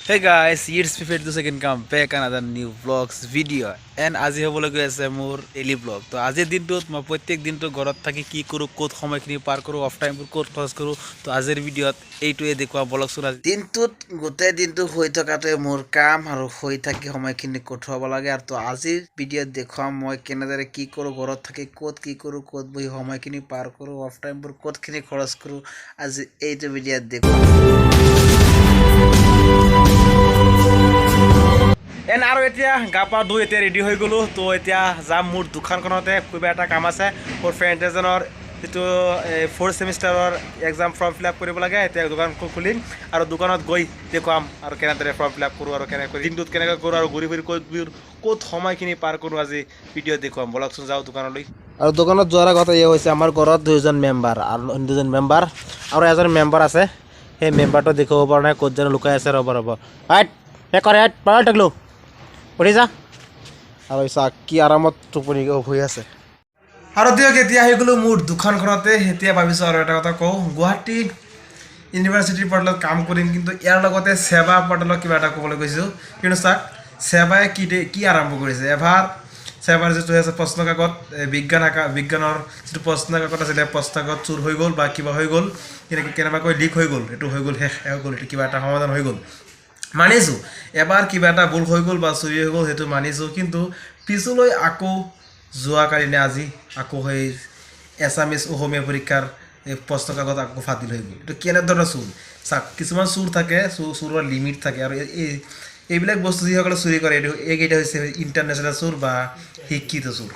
Hey guys, it's Fifth to second come back another new vlogs video and আজি হবলৈ গৈ আছে মোৰ ডেইলি ব্লগ তো আজিৰ দিনটোত মই প্ৰত্যেক দিনটো ঘৰত থাকি কি কৰো কোত সময়খিনি পাৰ কৰো অফ টাইমবোৰ কোত খৰচ কৰো তো আজিৰ ভিডিঅ'ত এইটোৱে দেখুৱা ব্লগ চোন দিনটোত গোটেই দিনটো হৈ থকাতে মোৰ কাম আৰু হৈ থাকি সময়খিনি কঠুৱাব লাগে আৰু তো আজিৰ ভিডিঅ'ত দেখুৱাম মই কেনেদৰে কি কৰো ঘৰত থাকি কোত কি কৰো কোত বহি সময়খিনি পাৰ কৰো অফ টাইমবোৰ কোতখিনি খৰচ কৰো আজি এইটো ভিডিঅ'ত দেখুৱাম এন আৰু এতিয়া গা পা ধুই এতিয়া ৰেডি হৈ গ'লোঁ তো এতিয়া যাম মোৰ দোকানখনতে কিবা এটা কাম আছে মোৰ ফ্ৰেণ্ড এজনৰ যিটো 4th ছেমিষ্টাৰৰ এক্সাম ফৰ্ম ফিল আপ কৰিব লাগে এতিয়া দোকানখন খুলিম আৰু দোকানত গৈ দেখুৱাম আৰু কেনেদৰে ফৰ্ম ফিল আপ কৰোঁ আৰু কেনেকৈ দিনটোত কেনেকৈ কৰোঁ আৰু ঘূৰি ফুৰি ক'ত সময়খিনি পাৰ কৰোঁ আজি ভিডিঅ'ত দেখুৱাম ব'লকচোন যাওঁ দোকানলৈ আৰু দোকানত যোৱাৰ আগতে এয়া হৈছে আমাৰ ঘৰত 2জন মেম্বাৰ আৰু 2জন মেম্বাৰ আৰু এজন মেম্বাৰ আছে সেই মেম্বাৰটো দেখুৱাব পৰা নাই ক'ত যেন লুকাই আছে ৰ'ব হাইট হে কৰে হাইট পাৰ থাকিলোঁ উঠি যা আৰু চাওক কি আৰামত টোপনি হৈ আছে আৰু দিয়ক এতিয়া আহি গ'লোঁ মোৰ দোকানখনতে এতিয়া ভাবিছোঁ আৰু এটা কথা কওঁ গুৱাহাটী ইউনিভাৰ্চিটিৰ পৰ্টেলত কাম কৰিম কিন্তু ইয়াৰ লগতে সেৱা পৰ্টেলত কিবা এটা ক'বলৈ গৈছোঁ কিন্তু চাওক সেৱাই কি আৰম্ভ কৰিছে এবাৰ সেৱাৰ যিটো আছে প্ৰশ্ন কাকত বিজ্ঞানৰ যিটো প্ৰশ্ন কাকত আছিলে প্ৰশ্ন কাকত চুৰ হৈ গ'ল বা কিবা হৈ গ'ল কেনেবাকৈ লিক হৈ গ'ল এইটো হৈ গ'ল শেষ হৈ গ'ল এইটো কিবা এটা সমাধান হৈ গ'ল মানিছোঁ এবাৰ কিবা এটা ভুল হৈ গ'ল বা চুৰি হৈ গ'ল সেইটো মানিছোঁ কিন্তু পিছলৈ আকৌ যোৱাকালি নে আজি আকৌ সেই এছামিছ অসমীয়া পৰীক্ষাৰ এই প্ৰশ্ন কাকত আকৌ ফাটিল হৈ গ'ল এইটো কেনেধৰণৰ চুৰ চাওক কিছুমান চুৰ থাকে চুৰৰ লিমিট থাকে আৰু এইবিলাক বস্তু যিসকলে চুৰি কৰে এইকেইটা হৈছে ইণ্টাৰনেশ্যনেল চুৰ বা শিক্ষিত চুৰ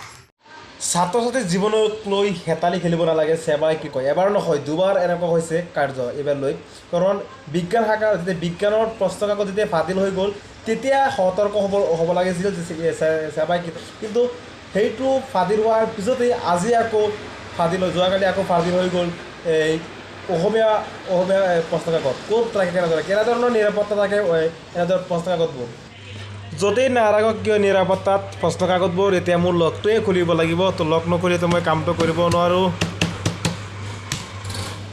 ছাত্ৰ ছাত্ৰীৰ জীৱনক লৈ হেতালি খেলিব নালাগে সেৱাই কি কয় এবাৰ নহয় দুবাৰ এনেকুৱা হৈছে কাৰ্য এইবাৰ লৈ কাৰণ বিজ্ঞান শাখাৰ যেতিয়া বিজ্ঞানৰ প্ৰশ্ন কাকত যেতিয়া ফাটিল হৈ গ'ল তেতিয়া সতৰ্ক হ'ব লাগিছিল সেৱাই কি কিন্তু সেইটো ফাটিল হোৱাৰ পিছতেই আজি আকৌ ফাটিল হৈ যোৱাকালি আকৌ ফাটিল হৈ গ'ল এই অসমীয়া প্ৰশ্ন কাকত ক'ত থাকে কেনেধৰণৰ নিৰাপত্তা থাকে এনেধৰণৰ প্ৰশ্ন কাকতবোৰ য'তেই নাৰাখক কিয় নিৰাপত্তাত প্ৰশ্ন কাকতবোৰ এতিয়া মোৰ লগটোৱে খুলিব লাগিব তো লগ নকৰিলেতো মই কামটো কৰিব নোৱাৰোঁ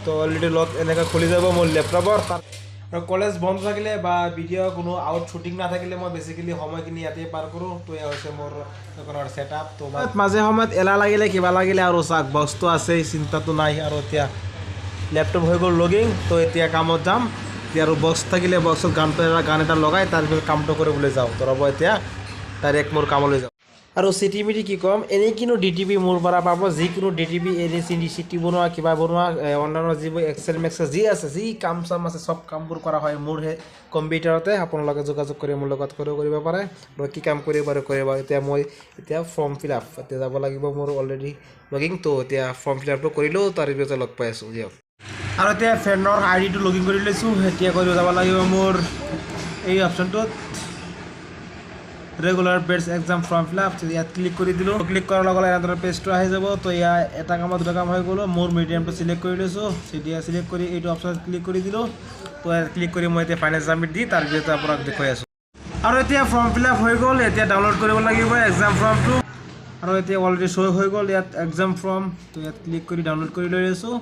তো অলৰেডি লগ এনেকৈ খুলি যাব মোৰ লেপটপৰ তাত আৰু কলেজ বন্ধ থাকিলে বা ভিডিঅ' কোনো আউট শ্বুটিং নাথাকিলে মই বেছিকেলি সময়খিনি ইয়াতেই পাৰ কৰোঁ তো এয়া হৈছে মোৰ দোকানৰ ছেটআপ তো মাজে সময়ত এলাহ লাগিলে কিবা লাগিলে আৰু চাওক বস্তু আছেই চিন্তাটো নাই আৰু এতিয়া লেপটপ হৈ গ'ল লগিং তো এতিয়া কামত যাম এতিয়া আৰু বক্স থাকিলে বক্সত গান এটা লগাই তাৰপিছত কামটো কৰিবলৈ যাওঁ তো ৰ'ব এতিয়া ডাইৰেক্ট মোৰ কামলৈ যাওঁ আৰু চিটি মিটি কি ক'ম এনেই কিন্তু DTP মোৰ পৰা পাব যিকোনো DTP এনে চিটি বনোৱা কিবা বনোৱা অনলাইনৰ যিবোৰ এক্সেল মেক্সেল যি আছে যি কাম চাম আছে চব কামবোৰ কৰা হয় মোৰ সেই কম্পিউটাৰতে আপোনালোকে যোগাযোগ কৰি মোৰ লগত কৰিব পাৰে আৰু কি কাম কৰিব এতিয়া মই ফৰ্ম ফিল আপ এতিয়া যাব লাগিব মোৰ অলৰেডি লগিং তো এতিয়া ফৰ্ম ফিল আপটো কৰিলোঁ তাৰপিছতে লগ পাই আছোঁ দিয়ক আৰু এতিয়া ফ্ৰেণ্ডৰ আইডিটো লগিন কৰি লৈছোঁ এতিয়া কৰিব যাব লাগিব মোৰ এই অপশ্যনটোত regular batch exam form fill up ইয়াত ক্লিক কৰি দিলোঁ ক্লিক কৰাৰ লগে লগে এনেদৰে পেজটো আহি যাব তো ইয়াৰ এটা কামত দুটা কাম হৈ গ'লোঁ মোৰ মিডিয়ামটো চিলেক্ট কৰি লৈছোঁ এতিয়া চিলেক্ট কৰি এইটো অপশ্যনত ক্লিক কৰি দিলোঁ তো ইয়াত ক্লিক কৰি মই এতিয়া ফাইনেল ছাবমিট দি তাৰপিছত আপোনাক দেখুৱাই আছোঁ আৰু এতিয়া ফৰ্ম ফিল আপ হৈ গ'ল এতিয়া ডাউনলোড কৰিব লাগিব এক্সাম ফৰ্মটো আৰু এতিয়া অলৰেডি শ্ব' হৈ গ'ল ইয়াত এক্সাম ফৰ্ম তো ইয়াত ক্লিক কৰি ডাউনলোড কৰি লৈ আছোঁ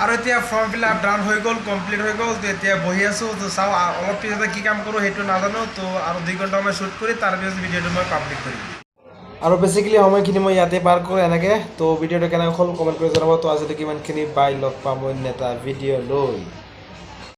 আৰু এতিয়া ফৰ্ম ফিল আপ ডাউন হৈ গ'ল কমপ্লিট হৈ গ'ল তো এতিয়া বহি আছোঁ তো চাওঁ অলপ পিছতে কি কাম কৰোঁ সেইটো নাজানো তো আৰু 2 ঘণ্টা মই শ্বুট কৰি তাৰপিছত ভিডিঅ'টো মই পাব্লিক কৰিম আৰু বেছিকেলি সময়খিনি মই ইয়াতে পাৰ কৰোঁ এনেকৈ তো ভিডিঅ'টো কেনেকৈ হ'ল কমেণ্ট কৰি জনাব তো আজিলৈকে ইমানখিনি বাই লগ পাম অন্য এটা ভিডিঅ' লৈ